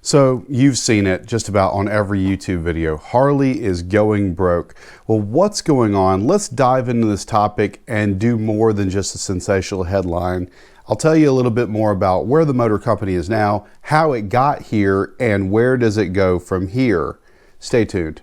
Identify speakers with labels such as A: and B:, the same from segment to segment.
A: So you've seen it just about on every YouTube video. Harley is going broke. Well, what's going on? Let's dive into this topic and do more than just a sensational headline. I'll tell you a little bit more about where the motor company is now, how it got here, and where does it go from here. Stay tuned.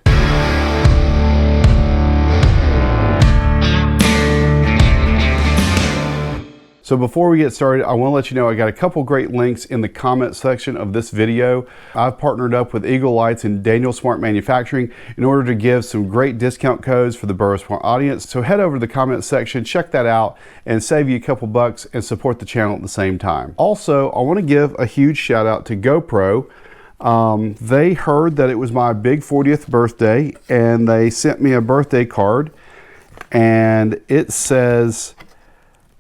A: So before we get started, I want to let you know I got a couple great links in the comment section of this video. I've partnered up with Eagle Lights and Daniel Smart Manufacturing in order to give some great discount codes for the Burrow Smart audience. So head over to the comment section, check that out, and save you a couple bucks and support the channel at the same time. Also, I want to give a huge shout out to GoPro. They heard that it was my big 40th birthday and they sent me a birthday card, and it says,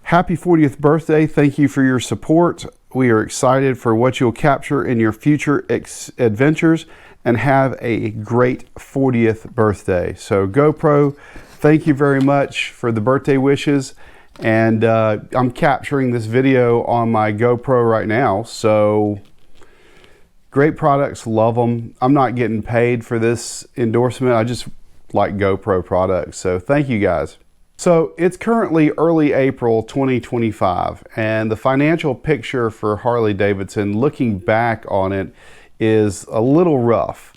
A: "Happy 40th birthday. Thank you for your support. We are excited for what you'll capture in your future adventures, and have a great 40th birthday." So GoPro, thank you very much for the birthday wishes. And I'm capturing this video on my GoPro right now. So great products, love them. I'm not getting paid for this endorsement. I just like GoPro products. So thank you guys. So it's currently early April 2025, and the financial picture for Harley-Davidson, looking back on it, is a little rough.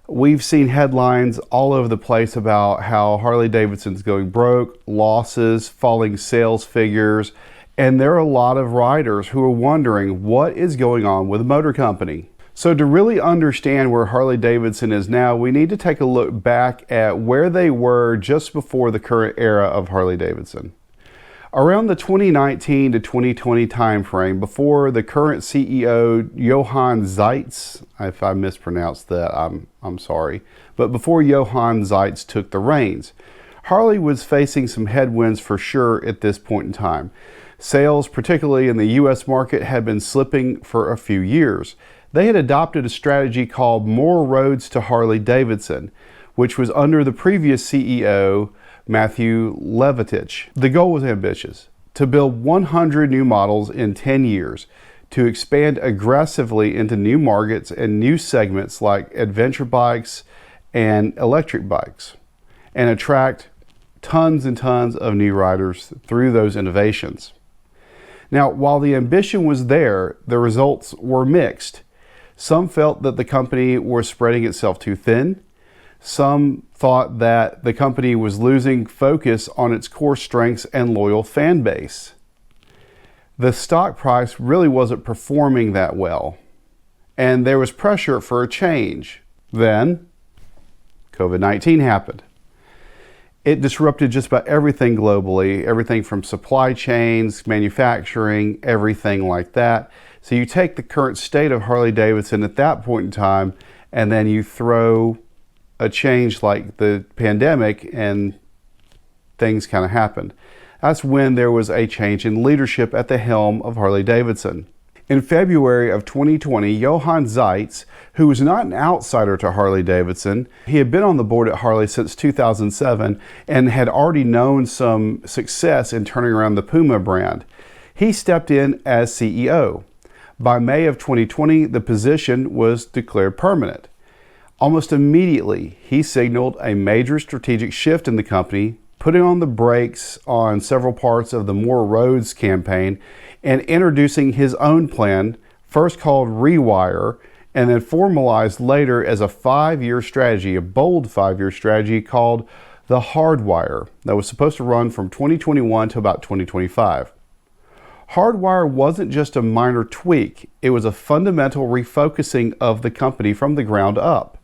A: We've seen headlines all over the place about how Harley-Davidson's going broke, losses, falling sales figures, and there are a lot of riders who are wondering what is going on with the motor company. So to really understand where Harley-Davidson is now, we need to take a look back at where they were just before the current era of Harley-Davidson. Around the 2019 to 2020 timeframe, before the current CEO, Johann Zeitz, if I mispronounced that, I'm sorry, but before Johann Zeitz took the reins, Harley was facing some headwinds for sure at this point in time. Sales, particularly in the US market, had been slipping for a few years. They had adopted a strategy called More Roads to Harley-Davidson, which was under the previous CEO, Matthew Levatich. The goal was ambitious: to build 100 new models in 10 years, to expand aggressively into new markets and new segments like adventure bikes and electric bikes, and attract tons and tons of new riders through those innovations. Now, while the ambition was there, the results were mixed. Some felt that the company was spreading itself too thin. Some thought that the company was losing focus on its core strengths and loyal fan base. The stock price really wasn't performing that well, and there was pressure for a change. Then, COVID-19 happened. It disrupted just about everything globally, everything from supply chains, manufacturing, everything like that. So you take the current state of Harley-Davidson at that point in time, and then you throw a change like the pandemic, and things kind of happened. That's when there was a change in leadership at the helm of Harley-Davidson. In February of 2020, Johann Zeitz, who was not an outsider to Harley-Davidson, he had been on the board at Harley since 2007 and had already known some success in turning around the Puma brand. He stepped in as CEO. By May of 2020, the position was declared permanent. Almost immediately, he signaled a major strategic shift in the company, putting on the brakes on several parts of the More Roads campaign and introducing his own plan, first called Rewire, and then formalized later as a 5-year strategy, a bold 5-year strategy called the Hardwire, that was supposed to run from 2021 to about 2025. Hardwire wasn't just a minor tweak, it was a fundamental refocusing of the company from the ground up.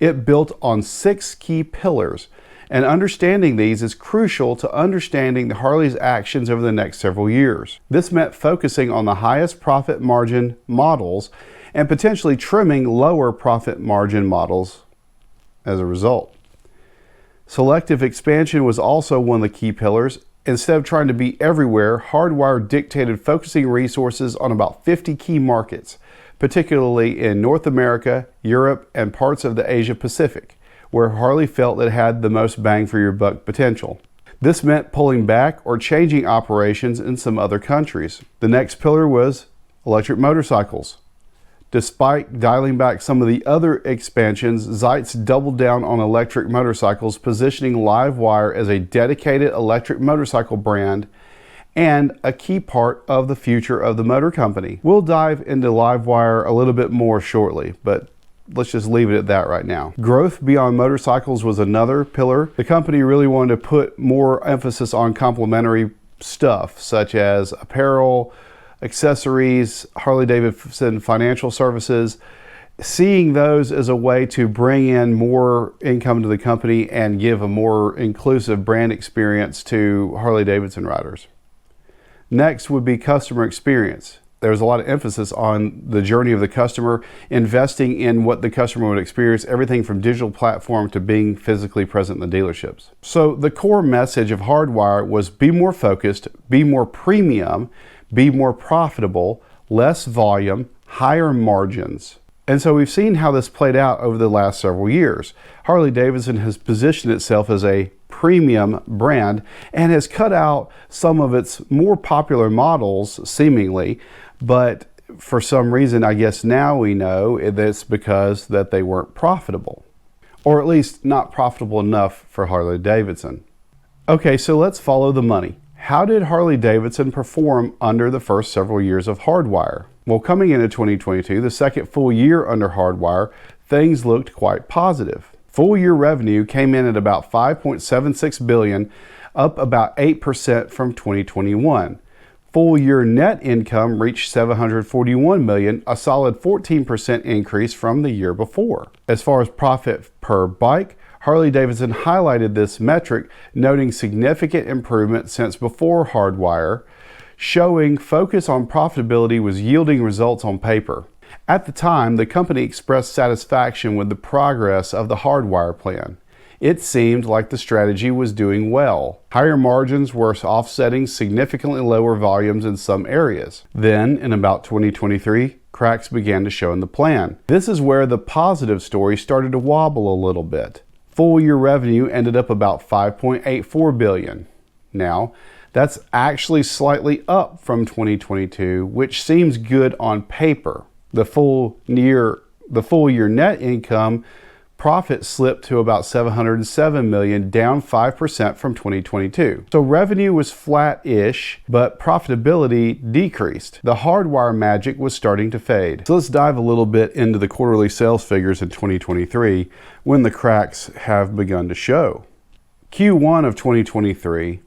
A: It built on 6 key pillars, and understanding these is crucial to understanding the Harley's actions over the next several years. This meant focusing on the highest profit margin models and potentially trimming lower profit margin models as a result. Selective expansion was also one of the key pillars. Instead of trying to be everywhere, Hardwire dictated focusing resources on about 50 key markets, particularly in North America, Europe, and parts of the Asia Pacific, where Harley felt it had the most bang for your buck potential. This meant pulling back or changing operations in some other countries. The next pillar was electric motorcycles. Despite dialing back some of the other expansions, Zeitz doubled down on electric motorcycles, positioning LiveWire as a dedicated electric motorcycle brand and a key part of the future of the motor company. We'll dive into LiveWire a little bit more shortly, but let's just leave it at that right now. Growth beyond motorcycles was another pillar. The company really wanted to put more emphasis on complementary stuff, such as apparel, accessories, Harley-Davidson financial services, seeing those as a way to bring in more income to the company and give a more inclusive brand experience to Harley-Davidson riders. Next would be customer experience. There's a lot of emphasis on the journey of the customer, investing in what the customer would experience, everything from digital platform to being physically present in the dealerships. So the core message of Hardwire was be more focused, be more premium, be more profitable, less volume, higher margins. And so we've seen how this played out over the last several years. Harley-Davidson has positioned itself as a premium brand and has cut out some of its more popular models, seemingly, but for some reason, I guess now we know it's because that they weren't profitable, or at least not profitable enough for Harley-Davidson. Okay, so let's follow the money. How did Harley-Davidson perform under the first several years of Hardwire? Well, coming into 2022, the second full year under Hardwire, things looked quite positive. Full year revenue came in at about $5.76 billion, up about 8% from 2021. Full year net income reached $741 million, a solid 14% increase from the year before. As far as profit per bike, Harley-Davidson highlighted this metric, noting significant improvement since before Hardwire, showing focus on profitability was yielding results on paper. At the time, the company expressed satisfaction with the progress of the Hardwire plan. It seemed like the strategy was doing well. Higher margins were offsetting significantly lower volumes in some areas. Then, in about 2023, cracks began to show in the plan. This is where the positive story started to wobble a little bit. Full year revenue ended up about $5.84 billion. Now, that's actually slightly up from 2022, which seems good on paper. The full year net income profit slipped to about $707 million, down 5% from 2022. So revenue was flat-ish, but profitability decreased. The Hardwire magic was starting to fade. So let's dive a little bit into the quarterly sales figures in 2023 when the cracks have begun to show. Q1 of 2023,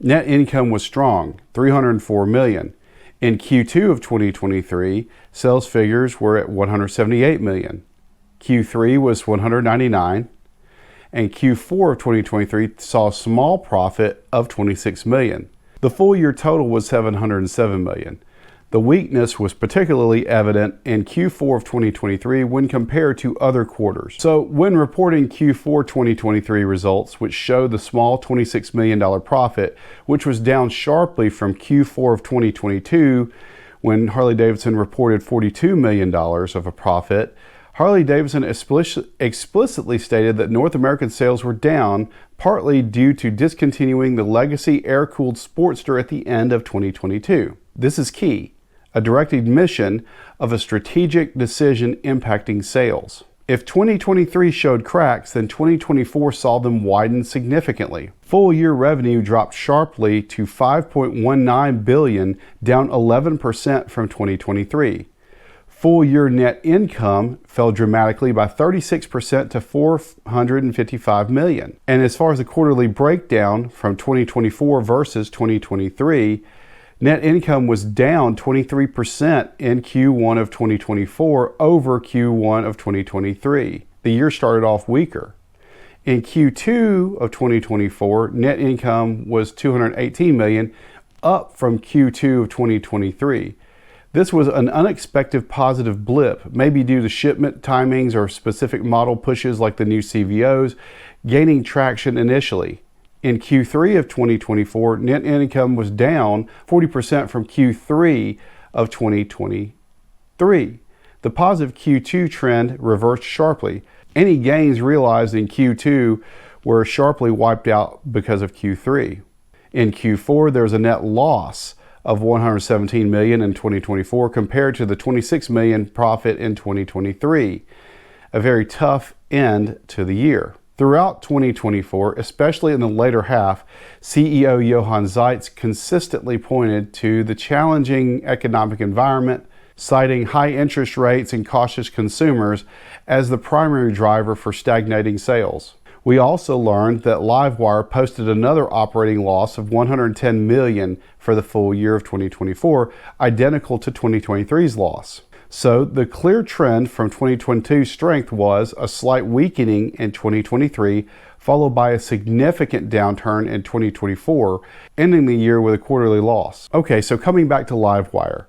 A: net income was strong, $304 million. In Q2 of 2023, sales figures were at $178 million. Q3 was $199, and Q4 of 2023 saw a small profit of $26 million. The full year total was $707 million. The weakness was particularly evident in Q4 of 2023 when compared to other quarters. So when reporting Q4 2023 results, which show the small $26 million profit, which was down sharply from Q4 of 2022 when Harley-Davidson reported $42 million of a profit, Harley-Davidson explicitly stated that North American sales were down, partly due to discontinuing the legacy air-cooled Sportster at the end of 2022. This is key, a direct admission of a strategic decision impacting sales. If 2023 showed cracks, then 2024 saw them widen significantly. Full year revenue dropped sharply to $5.19 billion, down 11% from 2023. Full year net income fell dramatically by 36% to $455 million. And as far as the quarterly breakdown from 2024 versus 2023, net income was down 23% in Q1 of 2024 over Q1 of 2023. The year started off weaker. In Q2 of 2024, net income was $218 million, up from Q2 of 2023. This was an unexpected positive blip, maybe due to shipment timings or specific model pushes like the new CVOs, gaining traction initially. In Q3 of 2024, net income was down 40% from Q3 of 2023. The positive Q2 trend reversed sharply. Any gains realized in Q2 were sharply wiped out because of Q3. In Q4, there was a net loss of $117 million in 2024 compared to the $26 million profit in 2023. A very tough end to the year. Throughout 2024, especially in the later half, CEO Johann Zeitz consistently pointed to the challenging economic environment, citing high interest rates and cautious consumers as the primary driver for stagnating sales. We also learned that LiveWire posted another operating loss of $110 million for the full year of 2024, identical to 2023's loss. So the clear trend from 2022's strength was a slight weakening in 2023, followed by a significant downturn in 2024, ending the year with a quarterly loss. Okay, so coming back to LiveWire.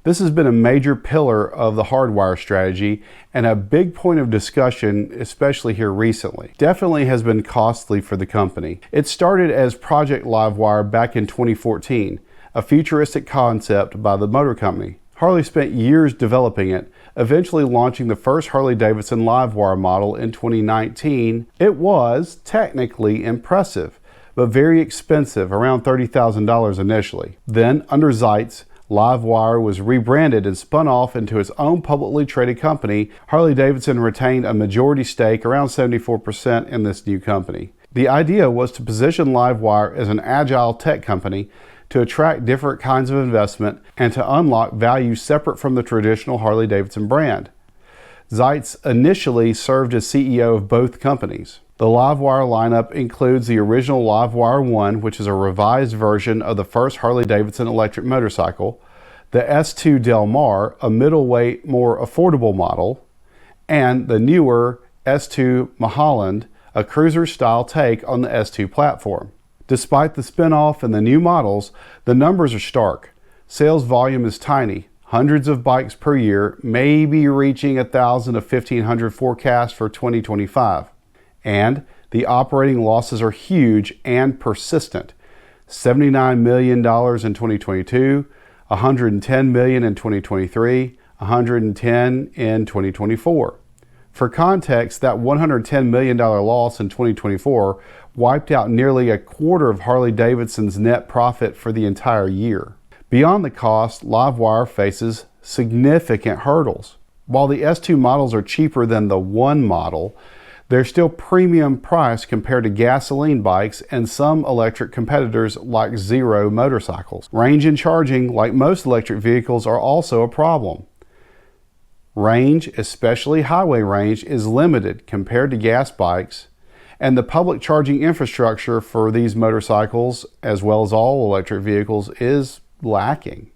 A: This has been a major pillar of the Hardwire strategy and a big point of discussion, especially here recently. Definitely has been costly for the company. It started as Project LiveWire back in 2014, a futuristic concept by the motor company. Harley spent years developing it, eventually launching the first Harley-Davidson LiveWire model in 2019. It was technically impressive, but very expensive, around $30,000 initially. Then, under Zeitz, LiveWire was rebranded and spun off into its own publicly traded company. Harley-Davidson retained a majority stake, around 74%, in this new company. The idea was to position LiveWire as an agile tech company to attract different kinds of investment and to unlock value separate from the traditional Harley-Davidson brand. Zeitz initially served as CEO of both companies. The LiveWire lineup includes the original LiveWire 1, which is a revised version of the first Harley-Davidson electric motorcycle, the S2 Del Mar, a middleweight, more affordable model, and the newer S2 Mulholland, a cruiser-style take on the S2 platform. Despite the spin-off and the new models, the numbers are stark. Sales volume is tiny, hundreds of bikes per year, maybe reaching 1,000 to 1,500 forecast for 2025. And the operating losses are huge and persistent. $79 million in 2022, $110 million in 2023, $110 million in 2024. For context, that $110 million loss in 2024 wiped out nearly a quarter of Harley-Davidson's net profit for the entire year. Beyond the cost, LiveWire faces significant hurdles. While the S2 models are cheaper than the 1 model, they're still premium price compared to gasoline bikes and some electric competitors like Zero motorcycles. Range and charging, like most electric vehicles, are also a problem. Range, especially highway range, is limited compared to gas bikes, and the public charging infrastructure for these motorcycles, as well as all electric vehicles, is lacking.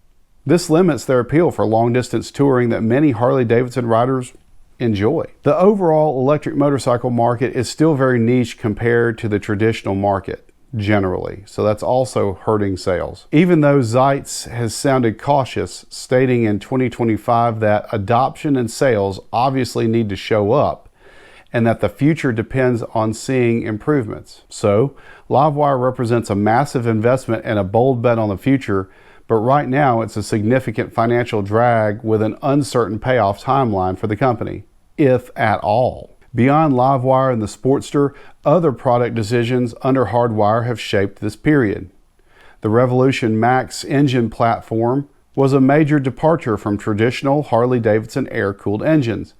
A: This limits their appeal for long-distance touring that many Harley-Davidson riders enjoy. The overall electric motorcycle market is still very niche compared to the traditional market, generally, so that's also hurting sales. Even though Zeitz has sounded cautious, stating in 2025 that adoption and sales obviously need to show up, and that the future depends on seeing improvements. So, LiveWire represents a massive investment and a bold bet on the future, but right now it's a significant financial drag with an uncertain payoff timeline for the company, if at all. Beyond LiveWire and the Sportster, other product decisions under Hardwire have shaped this period. The Revolution Max engine platform was a major departure from traditional Harley-Davidson air-cooled engines.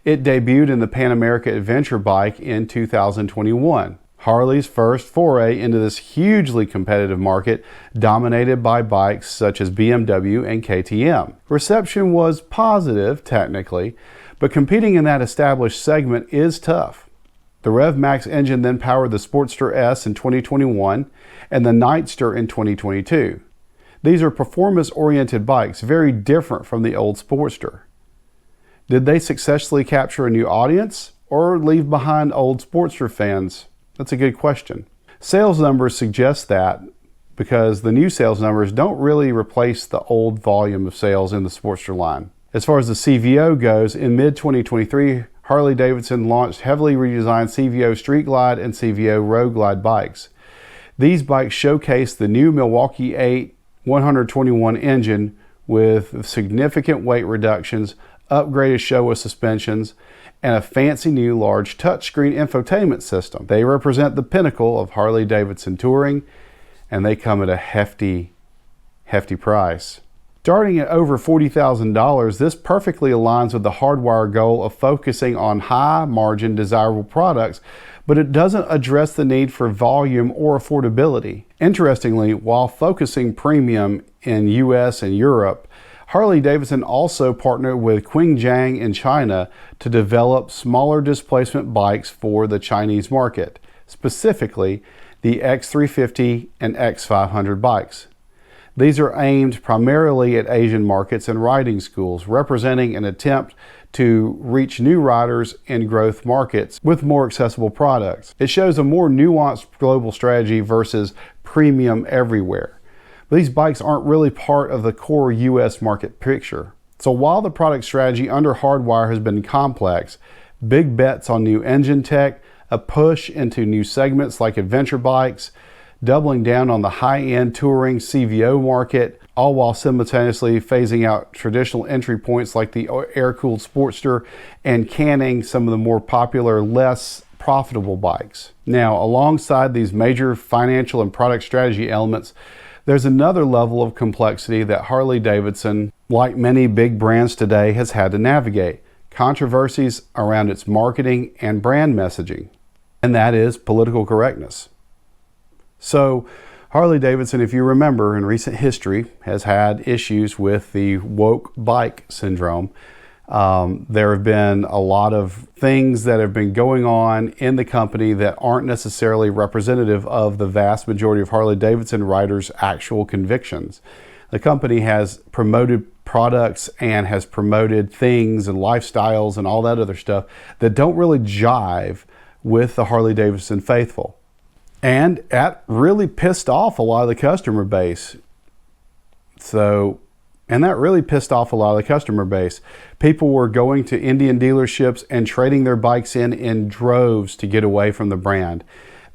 A: It debuted in the Pan America Adventure bike in 2021. Harley's first foray into this hugely competitive market, dominated by bikes such as BMW and KTM. Reception was positive, technically, but competing in that established segment is tough. The Rev Max engine then powered the Sportster S in 2021 and the Nightster in 2022. These are performance-oriented bikes, very different from the old Sportster. Did they successfully capture a new audience or leave behind old Sportster fans? That's a good question. Sales numbers suggest that, because the new sales numbers don't really replace the old volume of sales in the Sportster line. As far as the CVO goes, in mid-2023, Harley-Davidson launched heavily redesigned CVO Street Glide and CVO Road Glide bikes. These bikes showcase the new Milwaukee 8 121 engine with significant weight reductions, upgraded Showa suspensions, and a fancy new large touchscreen infotainment system. They represent the pinnacle of Harley-Davidson touring, and they come at a hefty hefty price. Starting at over $40,000, this perfectly aligns with the Hardwire goal of focusing on high-margin, desirable products, but it doesn't address the need for volume or affordability. Interestingly, while focusing premium in US and Europe, Harley-Davidson also partnered with Qingjiang in China to develop smaller displacement bikes for the Chinese market, specifically the X350 and X500 bikes. These are aimed primarily at Asian markets and riding schools, representing an attempt to reach new riders in growth markets with more accessible products. It shows a more nuanced global strategy versus premium everywhere. But these bikes aren't really part of the core US market picture. So while the product strategy under Hardwire has been complex, big bets on new engine tech, a push into new segments like adventure bikes, doubling down on the high-end touring CVO market, all while simultaneously phasing out traditional entry points like the air-cooled Sportster and canning some of the more popular, less profitable bikes. Now, alongside these major financial and product strategy elements, there's another level of complexity that Harley-Davidson, like many big brands today, has had to navigate: controversies around its marketing and brand messaging, and that is political correctness. So Harley-Davidson, if you remember, in recent history, has had issues with the woke bike syndrome. There have been a lot of things that have been going on in the company that aren't necessarily representative of the vast majority of Harley-Davidson riders' actual convictions. The company has promoted products and has promoted things and lifestyles and all that other stuff that don't really jive with the Harley-Davidson faithful. And that really pissed off a lot of the customer base. People were going to Indian dealerships and trading their bikes in droves to get away from the brand.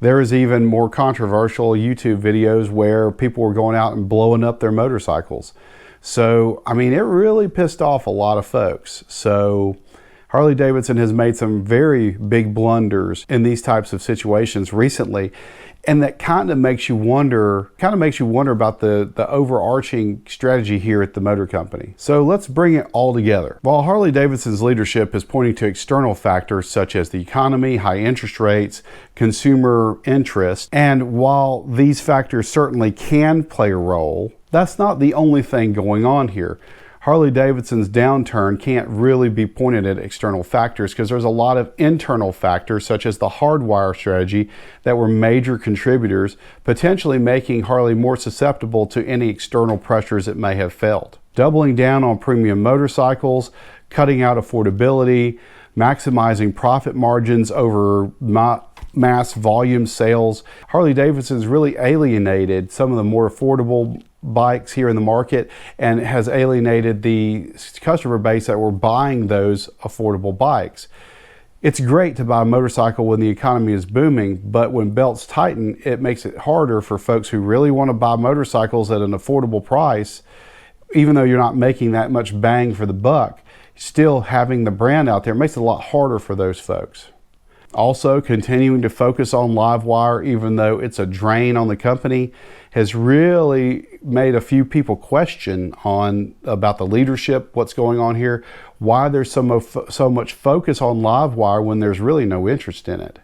A: There is even more controversial YouTube videos where people were going out and blowing up their motorcycles. So, I mean, it really pissed off a lot of folks. So Harley-Davidson has made some very big blunders in these types of situations recently, and that kind of makes you wonder about the overarching strategy here at the motor company. So let's bring it all together. While Harley-Davidson's leadership is pointing to external factors such as the economy, high interest rates, consumer interest, and while these factors certainly can play a role, that's not the only thing going on here. Harley-Davidson's downturn can't really be pointed at external factors because there's a lot of internal factors such as the Hardwire strategy that were major contributors, potentially making Harley more susceptible to any external pressures it may have felt. Doubling down on premium motorcycles, cutting out affordability, maximizing profit margins over mass volume sales. Harley-Davidson's really alienated some of the more affordable bikes here in the market and has alienated the customer base that were buying those affordable bikes. It's great to buy a motorcycle when the economy is booming, but when belts tighten, it makes it harder for folks who really want to buy motorcycles at an affordable price. Even though you're not making that much bang for the buck, still having the brand out there makes it a lot harder for those folks. Also, continuing to focus on LiveWire, even though it's a drain on the company, has really made a few people question about the leadership, what's going on here, why there's so much focus on LiveWire when there's really no interest in it.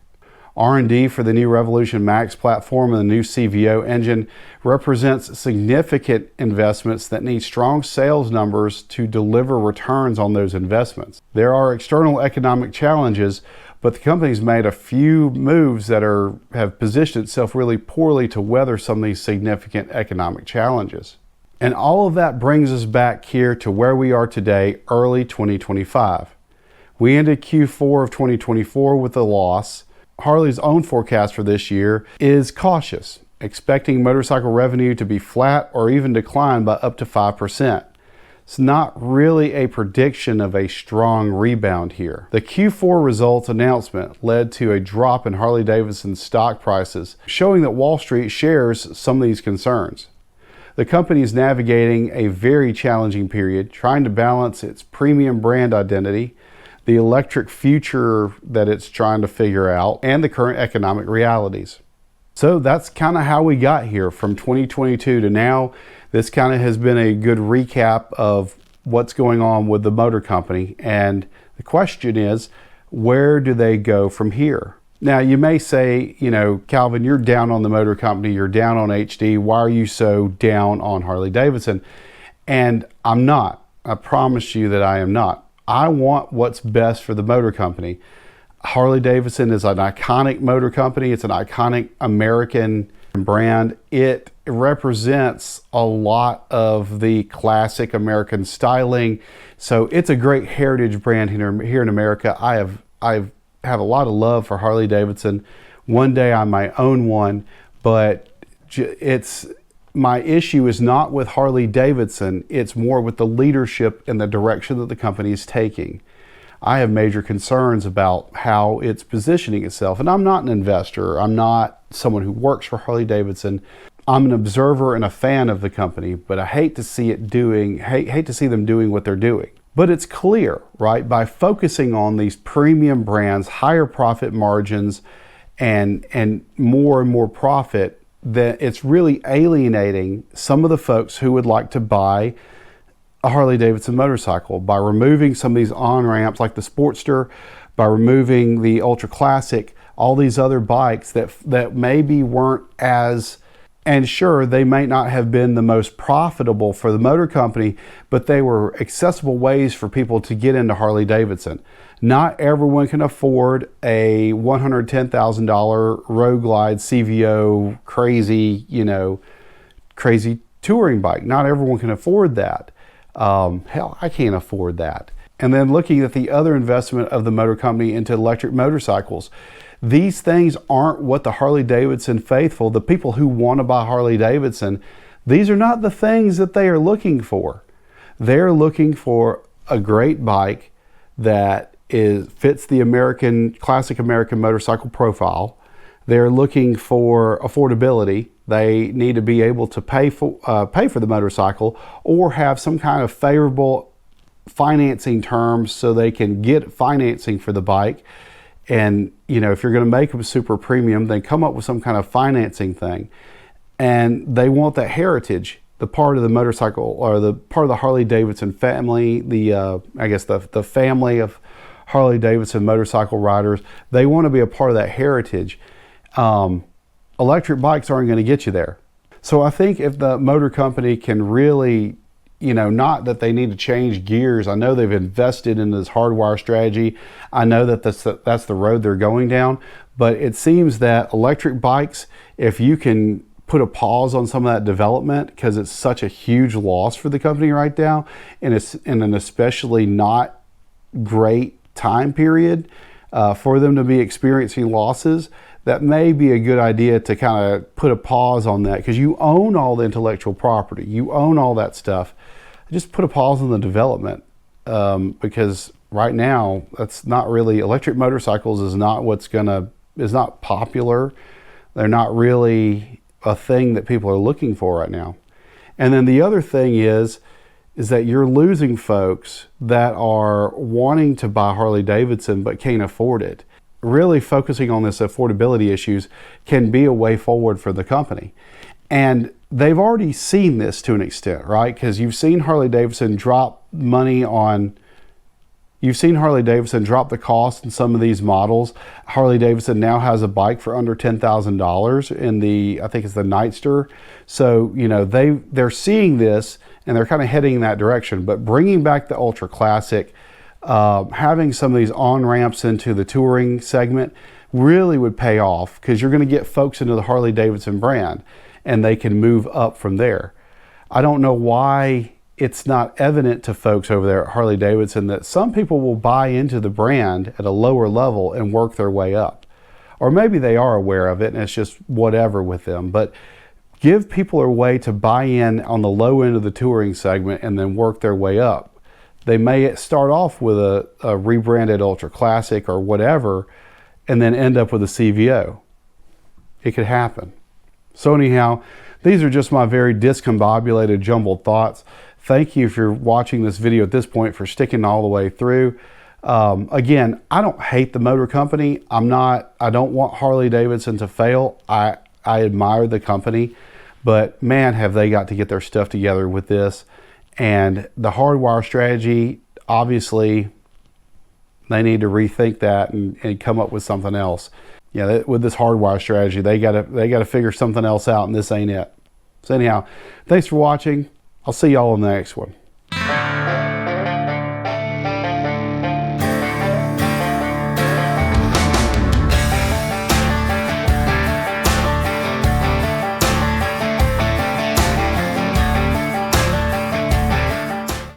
A: R&D for the new Revolution Max platform and the new CVO engine represents significant investments that need strong sales numbers to deliver returns on those investments. There are external economic challenges, but the company's made a few moves that have positioned itself really poorly to weather some of these significant economic challenges. And all of that brings us back here to where we are today, early 2025. We ended Q4 of 2024 with a loss. Harley's own forecast for this year is cautious, expecting motorcycle revenue to be flat or even decline by up to 5%. It's not really a prediction of a strong rebound here. The Q4 results announcement led to a drop in Harley-Davidson's stock prices, showing that Wall Street shares some of these concerns. The company is navigating a very challenging period, trying to balance its premium brand identity, the electric future that it's trying to figure out, and the current economic realities. So that's kind of how we got here from 2022 to now. This kind of has been a good recap of what's going on with the motor company. And the question is, where do they go from here? Now, you may say, you know, Calvin, you're down on the motor company, you're down on HD. Why are you so down on Harley-Davidson? And I'm not. I promise you that I am not. I want what's best for the motor company. Harley-Davidson is an iconic motor company. It's an iconic American brand. It represents a lot of the classic American styling. So it's a great heritage brand here in America. I have a lot of love for Harley-Davidson. One day I might own one, but my issue is not with Harley-Davidson. It's more with the leadership and the direction that the company is taking. I have major concerns about how it's positioning itself. And I'm not an investor. I'm not someone who works for Harley-Davidson. I'm an observer and a fan of the company, but I hate to see them doing what they're doing. But it's clear, right? By focusing on these premium brands, higher profit margins, and more profit, that it's really alienating some of the folks who would like to buy a Harley-Davidson motorcycle by removing some of these on-ramps like the Sportster, by removing the Ultra Classic, all these other bikes that maybe weren't as, and sure, they may not have been the most profitable for the motor company, but they were accessible ways for people to get into Harley-Davidson. Not everyone can afford a $110,000 Road Glide CVO crazy touring bike. Not everyone can afford that. Hell, I can't afford that. And then looking at the other investment of the motor company into electric motorcycles, these things aren't what the Harley-Davidson faithful, the people who want to buy Harley-Davidson, these are not the things that they are looking for. They're looking for a great bike that fits the classic American motorcycle profile. They're looking for affordability. They need to be able to pay for the motorcycle or have some kind of favorable financing terms so they can get financing for the bike. And, you know, if you're going to make them super premium, then come up with some kind of financing thing. And they want that heritage, the part of the motorcycle or the part of the Harley-Davidson family, the family of Harley-Davidson motorcycle riders. They want to be a part of that heritage. Electric bikes aren't going to get you there. So I think if the motor company can really, not that they need to change gears. I know they've invested in this Hardwire strategy. I know that that's the road they're going down. But it seems that electric bikes, if you can put a pause on some of that development, because it's such a huge loss for the company right now, and it's in an especially not great time period for them to be experiencing losses, that may be a good idea to kind of put a pause on that, because you own all the intellectual property, you own all that stuff. Just put a pause on the development, because right now that's not really, electric motorcycles is not popular. They're not really a thing that people are looking for right now. And then the other thing is that you're losing folks that are wanting to buy Harley-Davidson but can't afford it. Really focusing on this affordability issues can be a way forward for the company. And they've already seen this to an extent, right? Because you've seen Harley-Davidson drop the cost in some of these models. Harley-Davidson now has a bike for under $10,000 in I think it's the Nightster. So, they're seeing this and they're kind of heading in that direction. But bringing back the Ultra Classic, having some of these on-ramps into the touring segment really would pay off, because you're going to get folks into the Harley-Davidson brand and they can move up from there. I don't know why it's not evident to folks over there at Harley-Davidson that some people will buy into the brand at a lower level and work their way up. Or maybe they are aware of it and it's just whatever with them. But give people a way to buy in on the low end of the touring segment and then work their way up. They may start off with a rebranded Ultra Classic or whatever and then end up with a CVO. It could happen. So anyhow, these are just my very discombobulated, jumbled thoughts. Thank you if you're watching this video at this point for sticking all the way through. Again, I don't hate the motor company. I don't want Harley-Davidson to fail. I I admire the company, but man, have they got to get their stuff together with this. And the Hardwire strategy, obviously, they need to rethink that and come up with something else. Yeah, with this Hardwire strategy, they gotta figure something else out, and this ain't it. So anyhow, thanks for watching. I'll see y'all in the next one.